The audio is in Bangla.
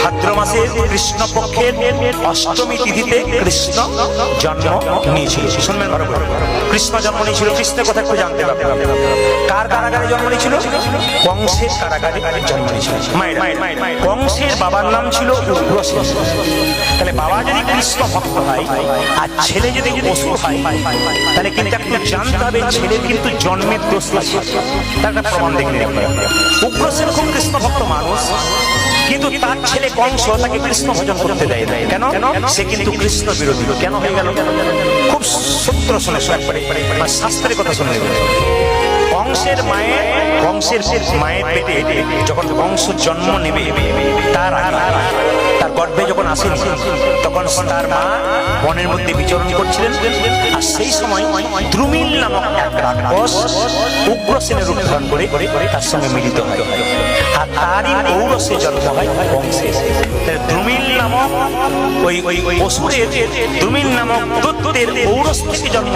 ভাদ্র মাসে কৃষ্ণপক্ষের অষ্টমী তিথিতে কৃষ্ণ জন্ম নিয়েছিল। শুনবেন ভালো করে, কৃষ্ণ জন্ম নিয়েছিল। কৃষ্ণের কথা একটু জানতে হবে। কার কারাগারে জন্ম নিয়েছিল? কংসের কারাগারে জন্ম নিয়েছিল। কংসের বাবার নাম ছিল উগ্রসেন। তাহলে বাবা যদি কৃষ্ণ ভক্ত হয় আর ছেলে যদি অসুর হয়, তাহলে কিন্তু একটু জানতে হবে ছেলের কিন্তু জন্মের দোষ আছে। তার একটা প্রমাণ দেখে নেবেন। উগ্রসেন খুব কৃষ্ণ ভক্ত মানুষ, কিন্তু তার ছেলে কংস তাকে কৃষ্ণ ভজন করতে দেয়। কেন? সে কিন্তু কৃষ্ণ বিরোধী। কেন হয়ে গেল? খুব সূত্র শুনে শাস্ত্রের কথা শুনে নেবেন। কংসের মায়ের পেটে যখন কংস জন্ম নেবে, তার গর্ভে যখন আসেন, তখন তার মা বনের মধ্যে বিচরণ করছিলেন। আর সেই সময় দ্রুমিল নামক এক রাক্ষস উগ্রসেনের রূপ ধারণ করে তার সঙ্গে মিলিত হয়। আর তারই ঔরসে জন্ম হয় কংসের। দ্রুমিল নামক ওই অসুরের দ্রুমিল নামক দৈত্যের ঔরস থেকে জন্ম